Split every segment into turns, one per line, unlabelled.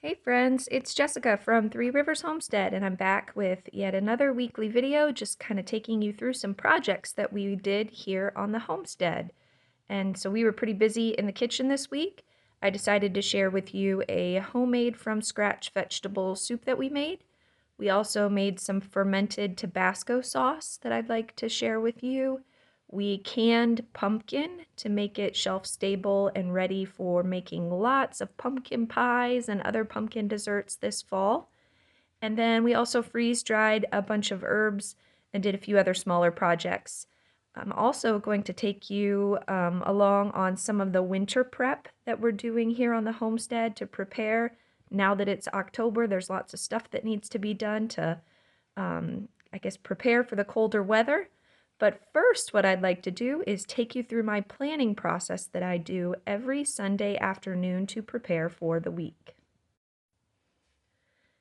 Hey friends, it's Jessica from Three Rivers Homestead, and I'm back with yet another weekly video, just kind of taking you through some projects that we did here on the homestead. And so we were pretty busy in the kitchen this week. I decided to share with you a homemade from scratch vegetable soup that we made. We also made some fermented Tabasco sauce that I'd like to share with you. We canned pumpkin to make it shelf stable and ready for making lots of pumpkin pies and other pumpkin desserts this fall. And then we also freeze dried a bunch of herbs and did a few other smaller projects. I'm also going to take you along on some of the winter prep that we're doing here on the homestead to prepare. Now that it's October, there's lots of stuff that needs to be done to, I guess, prepare for the colder weather. But first, what I'd like to do is take you through my planning process that I do every Sunday afternoon to prepare for the week.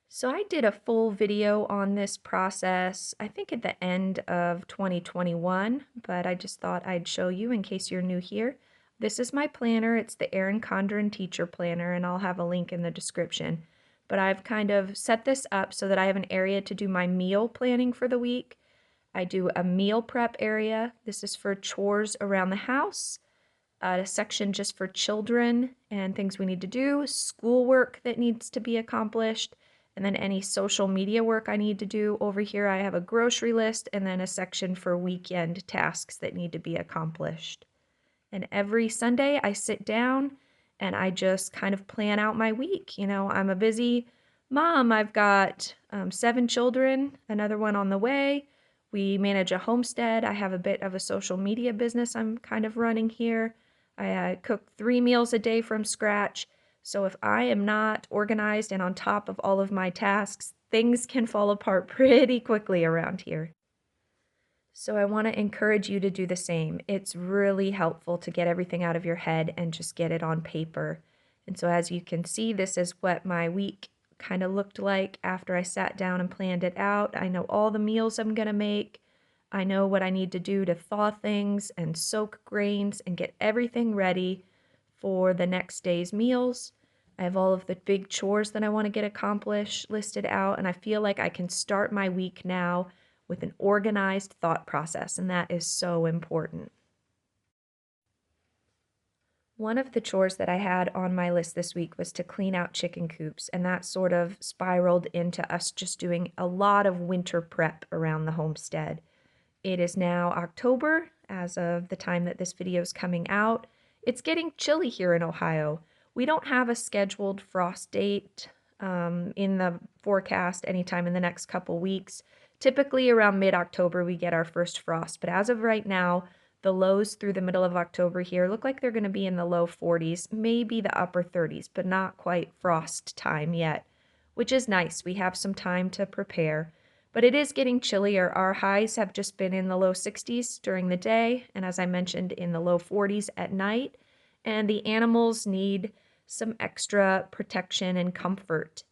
So I did a full video on this process, I think at the end of 2021, but I just thought I'd show you in case you're new here. This is my planner. It's the Erin Condren Teacher Planner, and I'll have a link in the description. But I've kind of set this up so that I have an area to do my meal planning for the week. I do a meal prep area. This is for chores around the house. A section just for children and things we need to do, schoolwork that needs to be accomplished, and then any social media work I need to do. Over here I have a grocery list and then a section for weekend tasks that need to be accomplished. And every Sunday I sit down and I just kind of plan out my week. You know, I'm a busy mom. I've got 7 children, another one on the way. We manage a homestead. I have a bit of a social media business I'm kind of running here. I cook 3 meals a day from scratch. So if I am not organized and on top of all of my tasks, things can fall apart pretty quickly around here. So I want to encourage you to do the same. It's really helpful to get everything out of your head and just get it on paper. And so as you can see, this is what my week kind of looked like after I sat down and planned it out. I know all the meals I'm going to make. I know what I need to do to thaw things and soak grains and get everything ready for the next day's meals. I have all of the big chores that I want to get accomplished listed out, and I feel like I can start my week now with an organized thought process, and that is so important. One of the chores that I had on my list this week was to clean out chicken coops, and that sort of spiraled into us just doing a lot of winter prep around the homestead. It is now October as of the time that this video is coming out. It's getting chilly here in Ohio. We don't have a scheduled frost date in the forecast anytime in the next couple weeks. Typically around mid-October we get our first frost, but as of right now, the lows through the middle of October here look like they're going to be in the low 40s, maybe the upper 30s, but not quite frost time yet, which is nice. We have some time to prepare. But it is getting chillier. Our highs have just been in the low 60s during the day, and as I mentioned, in the low 40s at night. And the animals need some extra protection and comfort.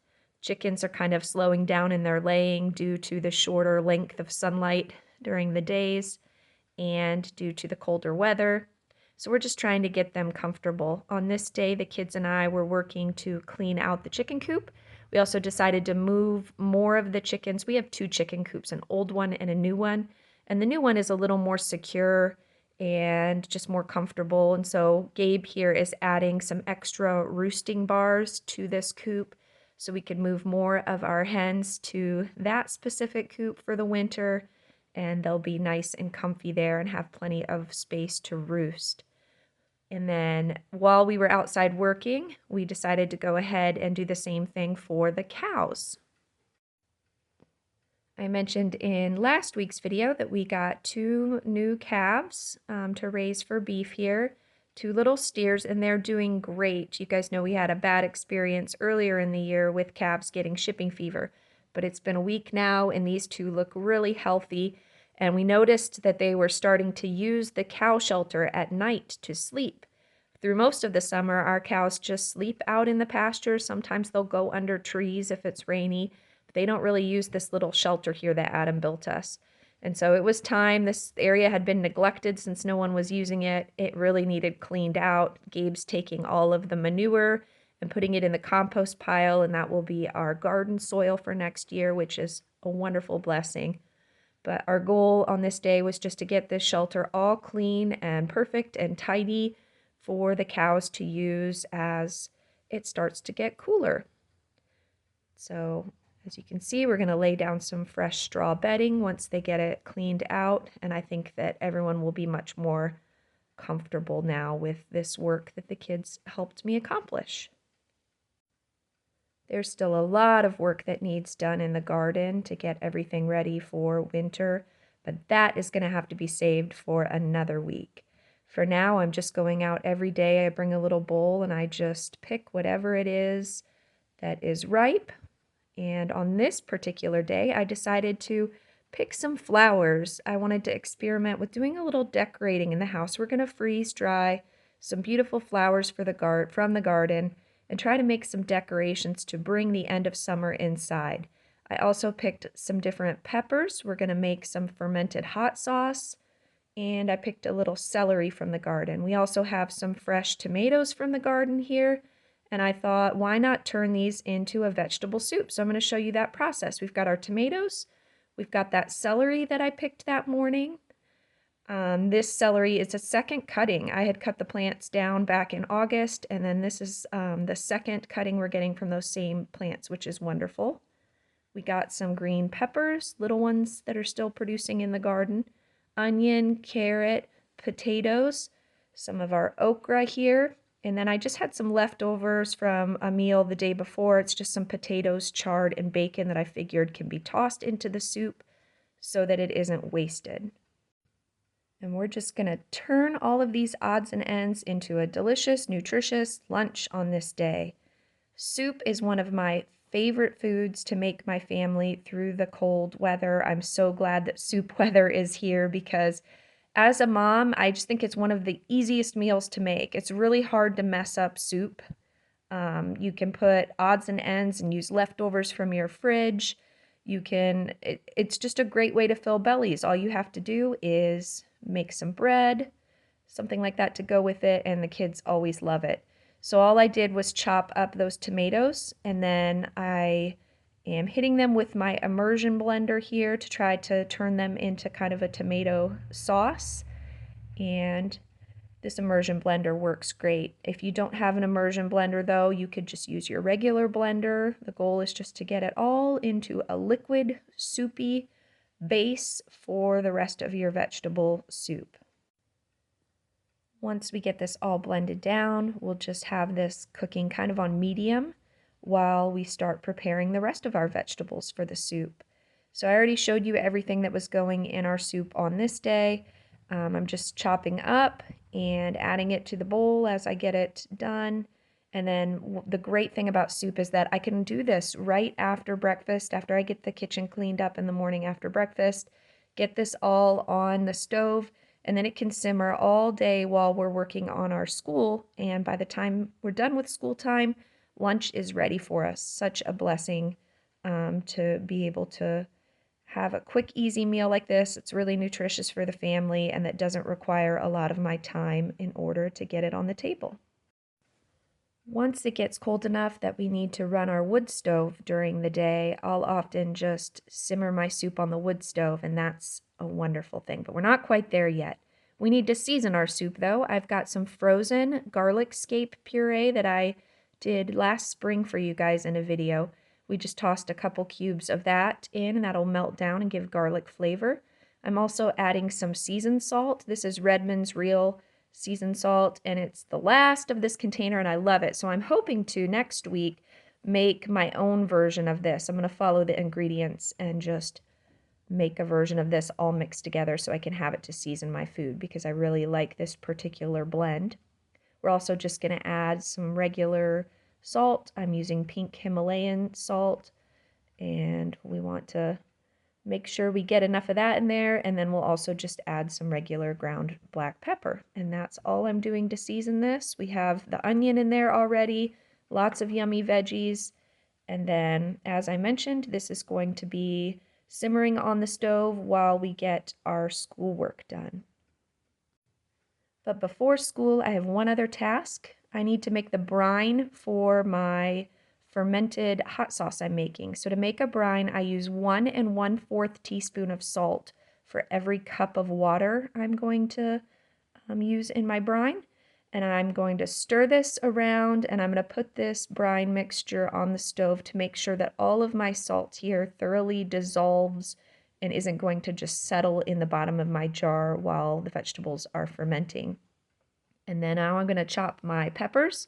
Chickens are kind of slowing down in their laying due to the shorter length of sunlight during the days and due to the colder weather. So we're just trying to get them comfortable. On this day, the kids and I were working to clean out the chicken coop. We also decided to move more of the chickens. We have 2 chicken coops, an old one and a new one. And the new one is a little more secure and just more comfortable. And so Gabe here is adding some extra roosting bars to this coop so we can move more of our hens to that specific coop for the winter, and they'll be nice and comfy there and have plenty of space to roost. And then while we were outside working, we decided to go ahead and do the same thing for the cows. I mentioned in last week's video that we got 2 new calves to raise for beef here, 2 little steers, and they're doing great. You guys know we had a bad experience earlier in the year with calves getting shipping fever, but it's been a week now and these 2 look really healthy. And we noticed that they were starting to use the cow shelter at night to sleep. Through most of the summer, our cows just sleep out in the pasture. Sometimes they'll go under trees if it's rainy. But they don't really use this little shelter here that Adam built us. And so it was time. This area had been neglected since no one was using it. It really needed cleaned out. Gabe's taking all of the manure and putting it in the compost pile, and that will be our garden soil for next year, which is a wonderful blessing. But our goal on this day was just to get this shelter all clean and perfect and tidy for the cows to use as it starts to get cooler. So as you can see, we're going to lay down some fresh straw bedding once they get it cleaned out, and I think that everyone will be much more comfortable now with this work that the kids helped me accomplish. There's still a lot of work that needs done in the garden to get everything ready for winter, but that is going to have to be saved for another week. For now, I'm just going out every day. I bring a little bowl and I just pick whatever it is that is ripe. And on this particular day, I decided to pick some flowers. I wanted to experiment with doing a little decorating in the house. We're going to freeze dry some beautiful flowers for from the garden and try to make some decorations to bring the end of summer inside. I also picked some different peppers. We're going to make some fermented hot sauce, and I picked a little celery from the garden. We also have some fresh tomatoes from the garden here, and I thought, why not turn these into a vegetable soup? So I'm going to show you that process. We've got our tomatoes, we've got that celery that I picked that morning. This celery is a second cutting. I had cut the plants down back in August, and then this is the second cutting we're getting from those same plants, which is wonderful. We got some green peppers, little ones that are still producing in the garden, onion, carrot, potatoes, some of our okra here, and then I just had some leftovers from a meal the day before. It's just some potatoes, chard, and bacon that I figured can be tossed into the soup so that it isn't wasted. And we're just going to turn all of these odds and ends into a delicious, nutritious lunch on this day. Soup is one of my favorite foods to make my family through the cold weather. I'm so glad that soup weather is here because as a mom, I just think it's one of the easiest meals to make. It's really hard to mess up soup. You can put odds and ends and use leftovers from your fridge. It's just a great way to fill bellies. All you have to do is make some bread, something like that to go with it, and the kids always love it. So all I did was chop up those tomatoes, and then I am hitting them with my immersion blender here to try to turn them into kind of a tomato sauce. And this immersion blender works great. If you don't have an immersion blender though, you could just use your regular blender. The goal is just to get it all into a liquid, soupy base for the rest of your vegetable soup. Once we get this all blended down, we'll just have this cooking kind of on medium while we start preparing the rest of our vegetables for the soup. So I already showed you everything that was going in our soup on this day. I'm just chopping up and adding it to the bowl as I get it done. And then the great thing about soup is that I can do this right after breakfast, after I get the kitchen cleaned up in the morning after breakfast, get this all on the stove, and then it can simmer all day while we're working on our school. And by the time we're done with school time, lunch is ready for us. Such a blessing to be able to have a quick, easy meal like this. It's really nutritious for the family, and that doesn't require a lot of my time in order to get it on the table. Once it gets cold enough that we need to run our wood stove during the day, I'll often just simmer my soup on the wood stove, and that's a wonderful thing. But we're not quite there yet. We need to season our soup, though. I've got some frozen garlic scape puree that I did last spring for you guys in a video. We just tossed a couple cubes of that in, and that'll melt down and give garlic flavor. I'm also adding some seasoned salt. This is Redmond's Real seasoned salt, and it's the last of this container, and I love it. So I'm hoping to next week make my own version of this. I'm going to follow the ingredients and just make a version of this all mixed together so I can have it to season my food because I really like this particular blend. We're also just going to add some regular salt. I'm using pink Himalayan salt, and we want to make sure we get enough of that in there, and then we'll also just add some regular ground black pepper. And that's all I'm doing to season this. We have the onion in there already, lots of yummy veggies, and then, as I mentioned, this is going to be simmering on the stove while we get our schoolwork done. But before school, I have one other task. I need to make the brine for my fermented hot sauce I'm making. So to make a brine, I use 1 1/4 teaspoon of salt for every cup of water I'm going to use in my brine. And I'm going to stir this around, and I'm going to put this brine mixture on the stove to make sure that all of my salt here thoroughly dissolves and isn't going to just settle in the bottom of my jar while the vegetables are fermenting. And then now I'm going to chop my peppers.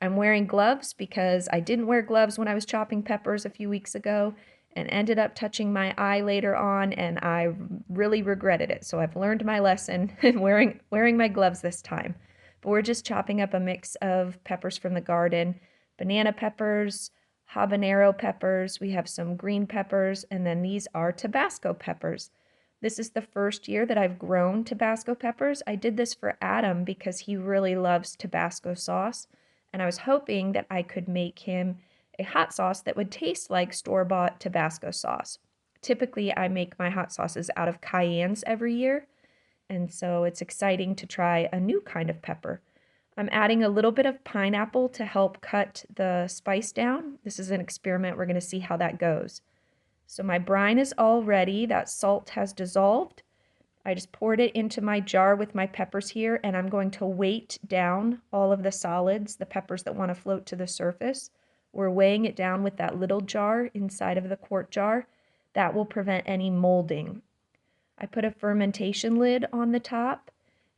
I'm wearing gloves because I didn't wear gloves when I was chopping peppers a few weeks ago and ended up touching my eye later on, and I really regretted it. So I've learned my lesson and wearing my gloves this time. But we're just chopping up a mix of peppers from the garden, banana peppers, habanero peppers, we have some green peppers, and then these are Tabasco peppers. This is the first year that I've grown Tabasco peppers. I did this for Adam because he really loves Tabasco sauce, and I was hoping that I could make him a hot sauce that would taste like store-bought Tabasco sauce. Typically, I make my hot sauces out of cayennes every year, and so it's exciting to try a new kind of pepper. I'm adding a little bit of pineapple to help cut the spice down. This is an experiment. We're going to see how that goes. So my brine is all ready. That salt has dissolved. I just poured it into my jar with my peppers here, and I'm going to weight down all of the solids, the peppers that want to float to the surface. We're weighing it down with that little jar inside of the quart jar. That will prevent any molding. I put a fermentation lid on the top.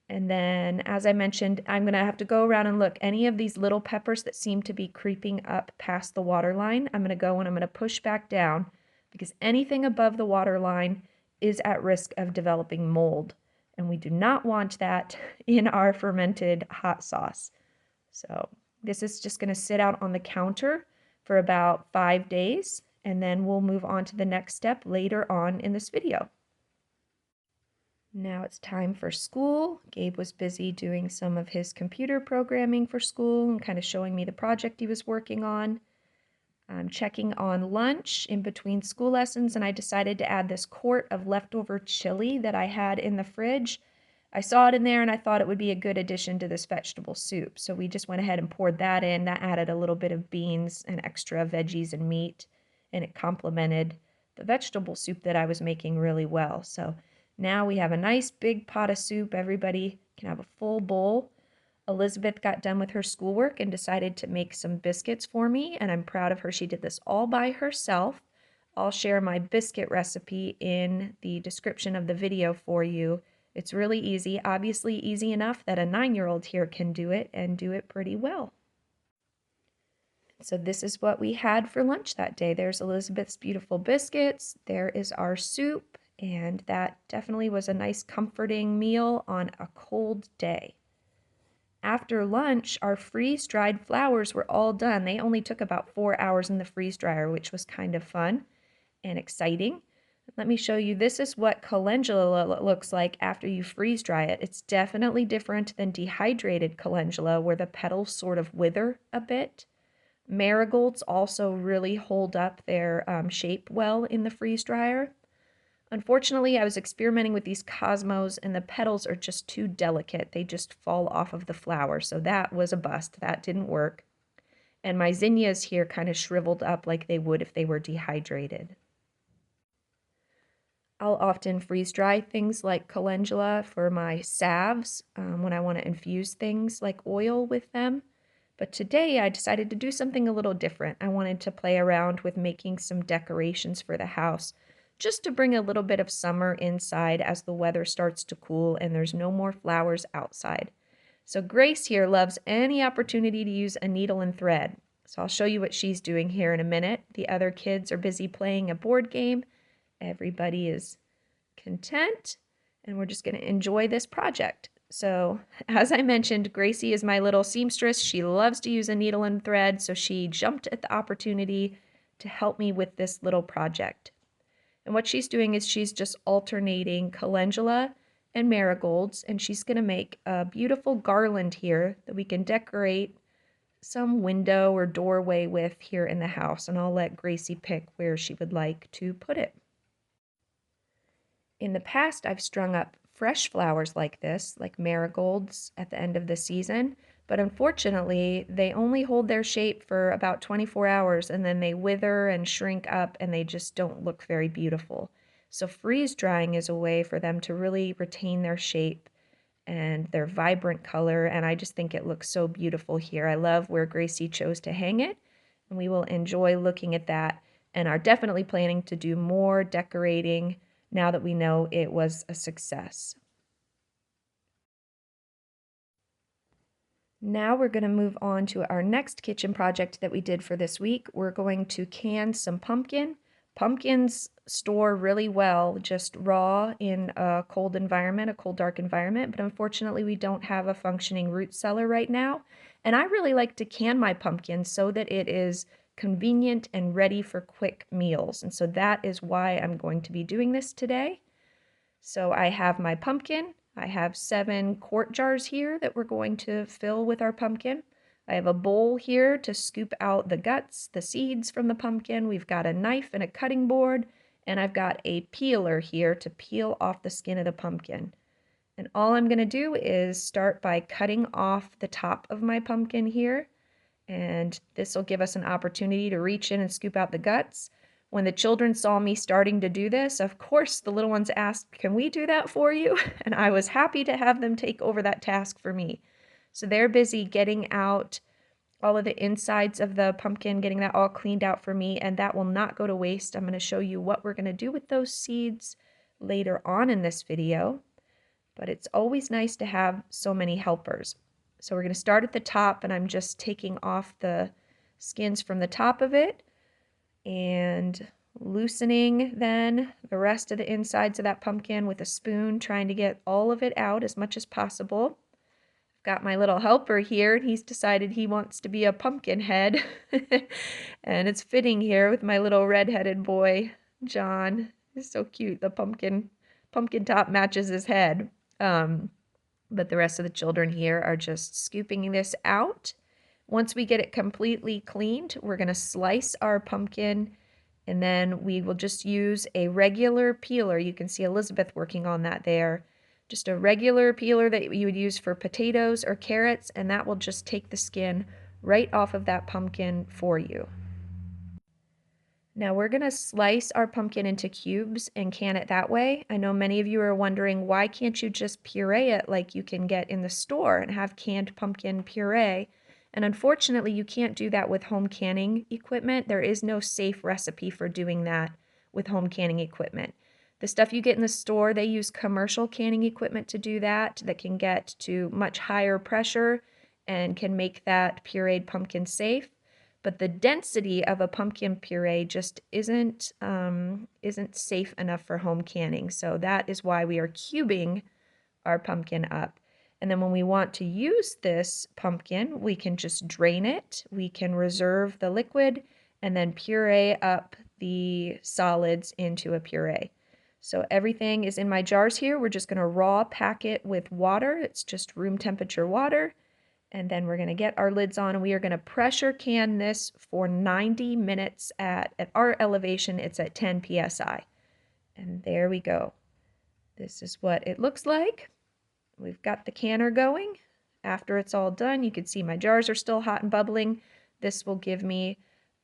And then, as I mentioned, I'm going to have to go around and look. Any of these little peppers that seem to be creeping up past the water line, I'm going to go and I'm going to push back down because anything above the water line is at risk of developing mold. And we do not want that in our fermented hot sauce. So this is just going to sit out on the counter for about 5 days, and then we'll move on to the next step later on in this video. Now it's time for school. Gabe was busy doing some of his computer programming for school and kind of showing me the project he was working on. I'm checking on lunch in between school lessons, and I decided to add this quart of leftover chili that I had in the fridge. I saw it in there and I thought it would be a good addition to this vegetable soup. So we just went ahead and poured that in. That added a little bit of beans and extra veggies and meat, and it complemented the vegetable soup that I was making really well. So now we have a nice big pot of soup. Everybody can have a full bowl. Elizabeth got done with her schoolwork and decided to make some biscuits for me, and I'm proud of her. She did this all by herself. I'll share my biscuit recipe in the description of the video for you. It's really easy, obviously easy enough that a 9-year-old here can do it and do it pretty well. So this is what we had for lunch that day. There's Elizabeth's beautiful biscuits. There is our soup. And that definitely was a nice comforting meal on a cold day. After lunch, our freeze-dried flowers were all done. They only took about 4 hours in the freeze dryer, which was kind of fun and exciting. Let me show you. This is what calendula looks like after you freeze dry it. It's definitely different than dehydrated calendula, where the petals sort of wither a bit. Marigolds also really hold up their shape well in the freeze dryer. Unfortunately, I was experimenting with these cosmos, and the petals are just too delicate. They just fall off of the flower, so that was a bust. That didn't work. And my zinnias here kind of shriveled up like they would if they were dehydrated. I'll often freeze dry things like calendula for my salves when I want to infuse things like oil with them. But today I decided to do something a little different. I wanted to play around with making some decorations for the house, just to bring a little bit of summer inside as the weather starts to cool and there's no more flowers outside. So Grace here loves any opportunity to use a needle and thread. So I'll show you what she's doing here in a minute. The other kids are busy playing a board game. Everybody is content, and we're just going to enjoy this project. So as I mentioned, Gracie is my little seamstress. She loves to use a needle and thread, so she jumped at the opportunity to help me with this little project. And what she's doing is she's just alternating calendula and marigolds, and she's going to make a beautiful garland here that we can decorate some window or doorway with here in the house, and I'll let Gracie pick where she would like to put it. In the past, I've strung up fresh flowers like this, like marigolds at the end of the season, But unfortunately, they only hold their shape for about 24 hours and then they wither and shrink up and they just don't look very beautiful. So freeze drying is a way for them to really retain their shape and their vibrant color, and I just think it looks so beautiful here. I love where Gracie chose to hang it, and we will enjoy looking at that and are definitely planning to do more decorating now that we know it was a success. Now we're going to move on to our next kitchen project that we did for this week. We're going to can some pumpkin. Pumpkins store really well just raw in a cold environment, a cold, dark environment, but unfortunately we don't have a functioning root cellar right now. And I really like to can my pumpkin so that it is convenient and ready for quick meals. And so that is why I'm going to be doing this today. So I have my pumpkin. I have 7 quart jars here that we're going to fill with our pumpkin. I have a bowl here to scoop out the guts, the seeds from the pumpkin. We've got a knife and a cutting board, and I've got a peeler here to peel off the skin of the pumpkin. And all I'm going to do is start by cutting off the top of my pumpkin here, and this will give us an opportunity to reach in and scoop out the guts. When the children saw me starting to do this, of course, the little ones asked, "Can we do that for you?" And I was happy to have them take over that task for me. So they're busy getting out all of the insides of the pumpkin, getting that all cleaned out for me, and that will not go to waste. I'm going to show you what we're going to do with those seeds later on in this video, but it's always nice to have so many helpers. So we're going to start at the top, and I'm just taking off the skins from the top of it and loosening then the rest of the insides of that pumpkin with a spoon, trying to get all of it out as much as possible. I've got my little helper here, and he's decided he wants to be a pumpkin head. And it's fitting here with my little red-headed boy, John. He's so cute. The pumpkin top matches his head. But the rest of the children here are just scooping this out. Once we get it completely cleaned, we're going to slice our pumpkin, and then we will just use a regular peeler. You can see Elizabeth working on that there. Just a regular peeler that you would use for potatoes or carrots, and that will just take the skin right off of that pumpkin for you. Now we're going to slice our pumpkin into cubes and can it that way. I know many of you are wondering, why can't you just puree it like you can get in the store and have canned pumpkin puree? And unfortunately, you can't do that with home canning equipment. There is no safe recipe for doing that with home canning equipment. The stuff you get in the store, they use commercial canning equipment to do that can get to much higher pressure and can make that pureed pumpkin safe. But the density of a pumpkin puree just isn't safe enough for home canning. So that is why we are cubing our pumpkin up. And then when we want to use this pumpkin, we can just drain it. We can reserve the liquid and then puree up the solids into a puree. So everything is in my jars here. We're just going to raw pack it with water. It's just room temperature water. And then we're going to get our lids on, and we are going to pressure can this for 90 minutes at our elevation. It's at 10 psi. And there we go. This is what it looks like. We've got the canner going. After it's all done, you can see my jars are still hot and bubbling. This will give me,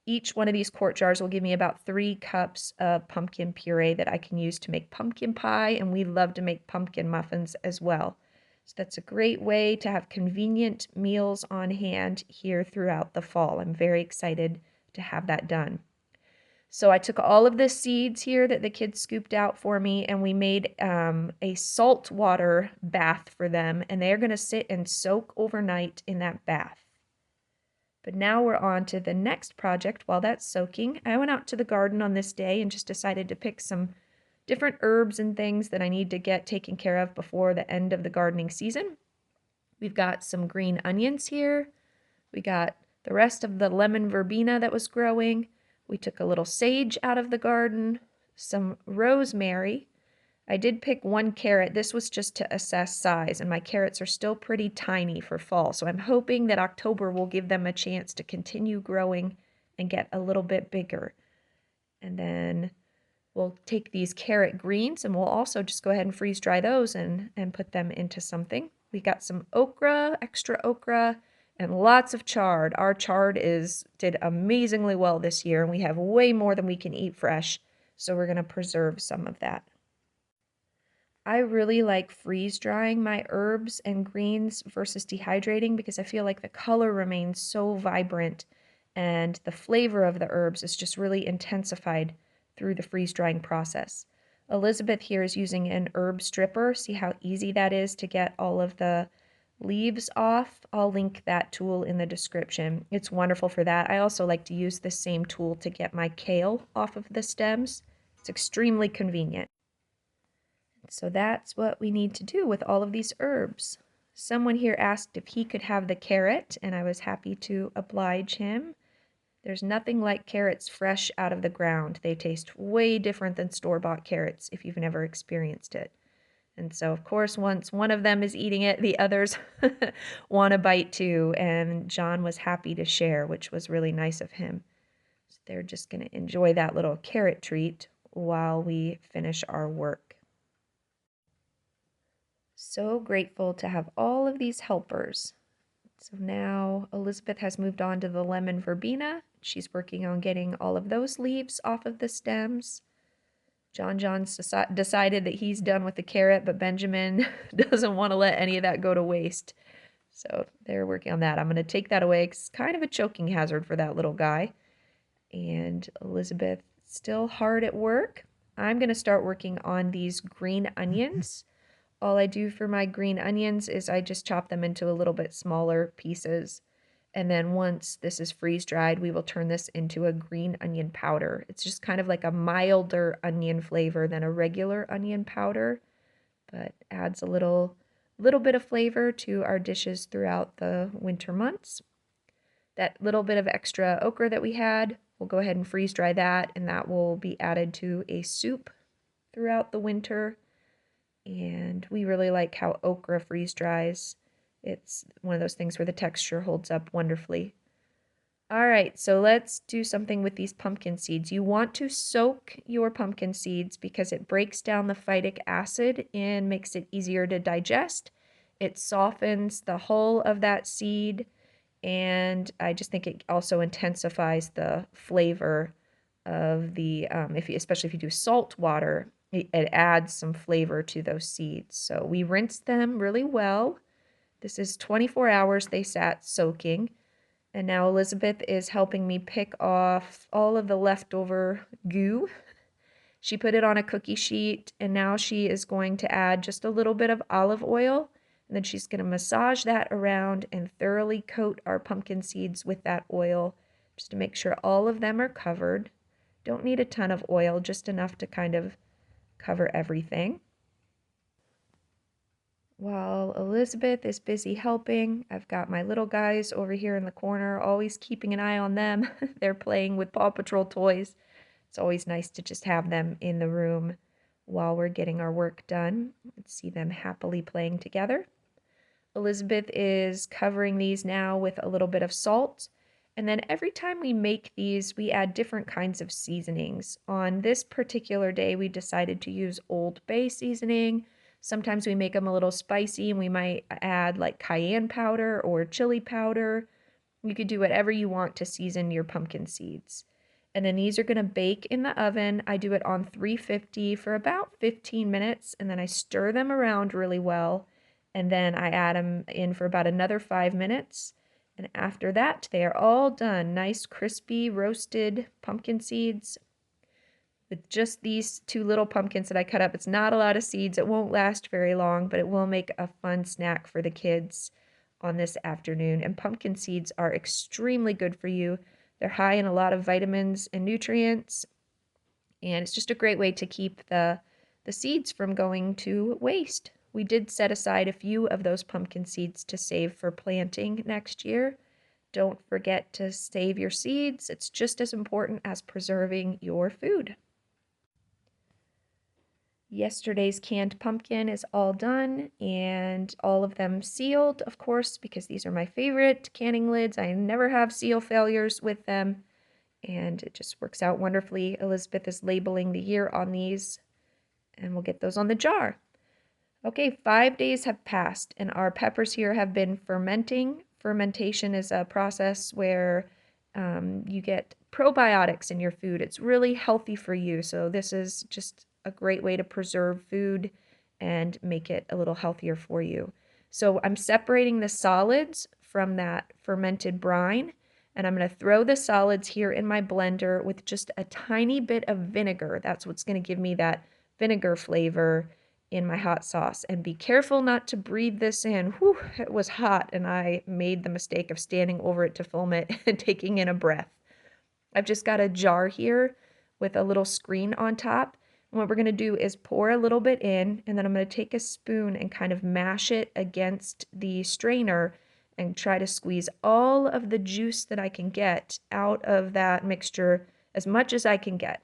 each one of these quart jars will give me about 3 cups of pumpkin puree that I can use to make pumpkin pie, and we love to make pumpkin muffins as well. So that's a great way to have convenient meals on hand here throughout the fall. I'm very excited to have that done. So I took all of the seeds here that the kids scooped out for me, and we made a salt water bath for them, and they're going to sit and soak overnight in that bath. But now we're on to the next project. While that's soaking, I went out to the garden on this day and just decided to pick some different herbs and things that I need to get taken care of before the end of the gardening season. We've got some green onions here. We got the rest of the lemon verbena that was growing. We took a little sage out of the garden, some rosemary. I did pick 1 carrot. This was just to assess size, and my carrots are still pretty tiny for fall. So I'm hoping that October will give them a chance to continue growing and get a little bit bigger. And then we'll take these carrot greens, and we'll also just go ahead and freeze dry those and put them into something. We got some okra, extra okra, and lots of chard. Our chard did amazingly well this year, and we have way more than we can eat fresh, so we're going to preserve some of that. I really like freeze drying my herbs and greens versus dehydrating because I feel like the color remains so vibrant and the flavor of the herbs is just really intensified through the freeze drying process. Elizabeth here is using an herb stripper. See how easy that is to get all of the leaves off? I'll link that tool in the description. It's wonderful for that. I also like to use the same tool to get my kale off of the stems. It's extremely convenient. So that's what we need to do with all of these herbs. Someone here asked if he could have the carrot, and I was happy to oblige him. There's nothing like carrots fresh out of the ground. They taste way different than store-bought carrots if you've never experienced it. And so, of course, once one of them is eating it, the others want a bite too, and John was happy to share, which was really nice of him. So they're just going to enjoy that little carrot treat while we finish our work. So grateful to have all of these helpers. So now Elizabeth has moved on to the lemon verbena. She's working on getting all of those leaves off of the stems. John's decided that he's done with the carrot, but Benjamin doesn't want to let any of that go to waste. So they're working on that. I'm going to take that away. It's kind of a choking hazard for that little guy. And Elizabeth still hard at work. I'm going to start working on these green onions. All I do for my green onions is I just chop them into a little bit smaller pieces. And then once this is freeze dried, we will turn this into a green onion powder. It's just kind of like a milder onion flavor than a regular onion powder, but adds a little bit of flavor to our dishes throughout the winter months. That little bit of extra okra that we had, we'll go ahead and freeze dry that, and that will be added to a soup throughout the winter. And we really like how okra freeze dries. It's one of those things where the texture holds up wonderfully. All right, so let's do something with these pumpkin seeds. You want to soak your pumpkin seeds because it breaks down the phytic acid and makes it easier to digest. It softens the hull of that seed, and I just think it also intensifies the flavor of the, especially if you do salt water, it adds some flavor to those seeds. So we rinse them really well. This is 24 hours they sat soaking. And now Elizabeth is helping me pick off all of the leftover goo. She put it on a cookie sheet, and now she is going to add just a little bit of olive oil. And then she's going to massage that around and thoroughly coat our pumpkin seeds with that oil just to make sure all of them are covered. Don't need a ton of oil, just enough to kind of cover everything. While Elizabeth is busy helping, I've got my little guys over here in the corner, always keeping an eye on them. They're playing with Paw Patrol toys. It's always nice to just have them in the room while we're getting our work done. Let's see them happily playing together. Elizabeth is covering these now with a little bit of salt. And then every time we make these, we add different kinds of seasonings. On this particular day, we decided to use Old Bay seasoning. Sometimes we make them a little spicy and we might add like cayenne powder or chili powder. You could do whatever you want to season your pumpkin seeds. And then these are going to bake in the oven. I do it on 350 for about 15 minutes, and then I stir them around really well. And then I add them in for about another 5 minutes. And after that, they are all done. Nice, crispy, roasted pumpkin seeds. With just these two little pumpkins that I cut up, it's not a lot of seeds. It won't last very long, but it will make a fun snack for the kids on this afternoon. And pumpkin seeds are extremely good for you. They're high in a lot of vitamins and nutrients. And it's just a great way to keep the seeds from going to waste. We did set aside a few of those pumpkin seeds to save for planting next year. Don't forget to save your seeds. It's just as important as preserving your food. Yesterday's canned pumpkin is all done and all of them sealed, of course, because these are my favorite canning lids. I never have seal failures with them, and it just works out wonderfully. Elizabeth is labeling the year on these, and we'll get those on the jar. Okay, 5 days have passed, and our peppers here have been fermenting Fermentation is a process where you get probiotics in your food. It's really healthy for you. So this is just a great way to preserve food and make it a little healthier for you. So I'm separating the solids from that fermented brine, and I'm going to throw the solids here in my blender with just a tiny bit of vinegar. That's what's going to give me that vinegar flavor in my hot sauce. And be careful not to breathe this in. Whew, it was hot, and I made the mistake of standing over it to film it and taking in a breath. I've just got a jar here with a little screen on top. And what we're going to do is pour a little bit in, and then I'm going to take a spoon and kind of mash it against the strainer and try to squeeze all of the juice that I can get out of that mixture, as much as I can get.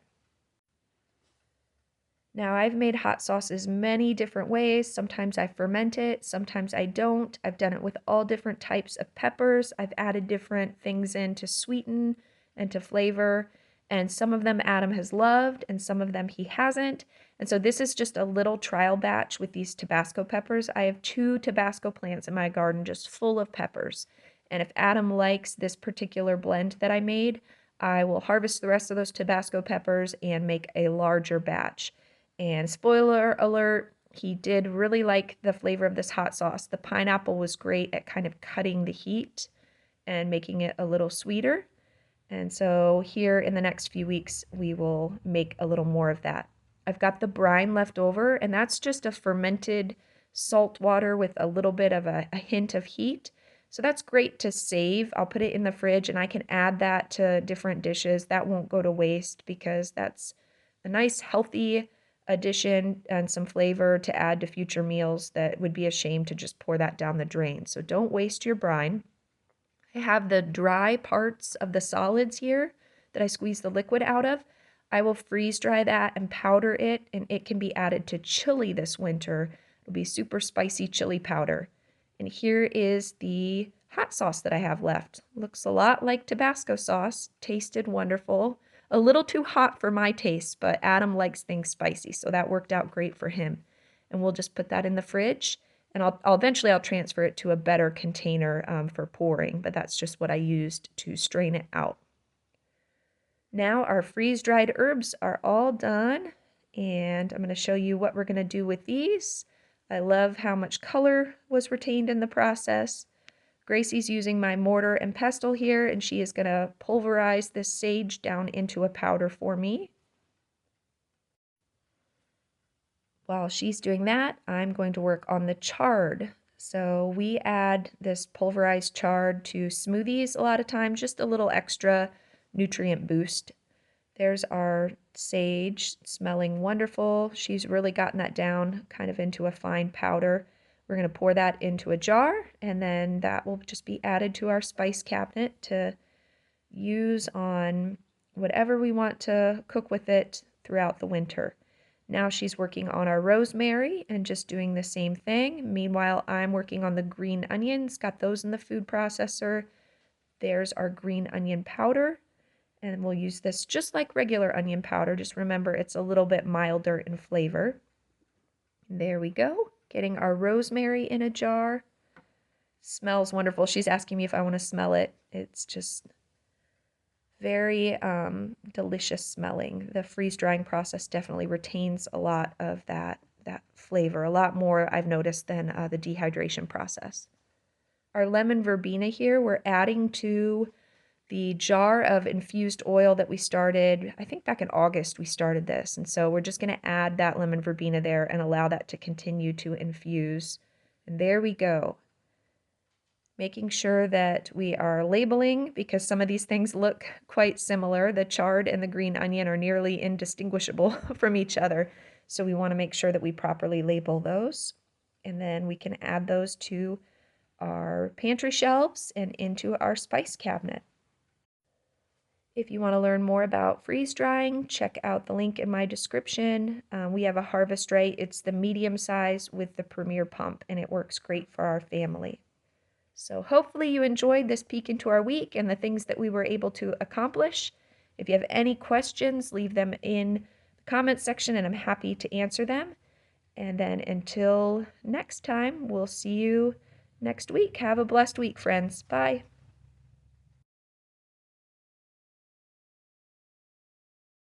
Now, I've made hot sauces many different ways. Sometimes I ferment it, sometimes I don't. I've done it with all different types of peppers. I've added different things in to sweeten and to flavor, and some of them Adam has loved and some of them he hasn't. And so this is just a little trial batch with these Tabasco peppers. I have 2 Tabasco plants in my garden just full of peppers. And if Adam likes this particular blend that I made, I will harvest the rest of those Tabasco peppers and make a larger batch. And spoiler alert, he did really like the flavor of this hot sauce. The pineapple was great at kind of cutting the heat and making it a little sweeter. And so here in the next few weeks, we will make a little more of that. I've got the brine left over, and that's just a fermented salt water with a little bit of a hint of heat. So that's great to save. I'll put it in the fridge, and I can add that to different dishes. That won't go to waste because that's a nice, healthy addition and some flavor to add to future meals that would be a shame to just pour that down the drain. So don't waste your brine. I have the dry parts of the solids here that I squeeze the liquid out of. I will freeze dry that and powder it, and it can be added to chili this winter. It'll be super spicy chili powder. And here is the hot sauce that I have left. Looks a lot like Tabasco sauce, tasted wonderful. A little too hot for my taste, but Adam likes things spicy, so that worked out great for him. And we'll just put that in the fridge, and I'll eventually transfer it to a better container for pouring, but that's just what I used to strain it out. Now our freeze-dried herbs are all done, and I'm going to show you what we're going to do with these. I love how much color was retained in the process. Gracie's using my mortar and pestle here, and she is going to pulverize this sage down into a powder for me. While she's doing that, I'm going to work on the chard. So we add this pulverized chard to smoothies a lot of times, just a little extra nutrient boost. There's our sage, smelling wonderful. She's really gotten that down kind of into a fine powder. We're going to pour that into a jar, and then that will just be added to our spice cabinet to use on whatever we want to cook with it throughout the winter. Now she's working on our rosemary and just doing the same thing. Meanwhile, I'm working on the green onions, got those in the food processor. There's our green onion powder, and we'll use this just like regular onion powder. Just remember it's a little bit milder in flavor. There we go. Getting our rosemary in a jar. Smells wonderful. She's asking me if I want to smell it. It's just very delicious smelling. The freeze drying process definitely retains a lot of that flavor, a lot more I've noticed than the dehydration process. Our lemon verbena here, we're adding to the jar of infused oil that we started, I think back in August we started this, and so we're just going to add that lemon verbena there and allow that to continue to infuse. And there we go. Making sure that we are labeling, because some of these things look quite similar. The chard and the green onion are nearly indistinguishable from each other, so we want to make sure that we properly label those. And then we can add those to our pantry shelves and into our spice cabinet. If you want to learn more about freeze drying, check out the link in my description. We have a harvest rate. It's the medium size with the Premier pump, and it works great for our family. So hopefully you enjoyed this peek into our week and the things that we were able to accomplish. If you have any questions, leave them in the comments section, and I'm happy to answer them. And then until next time, we'll see you next week. Have a blessed week, friends. Bye.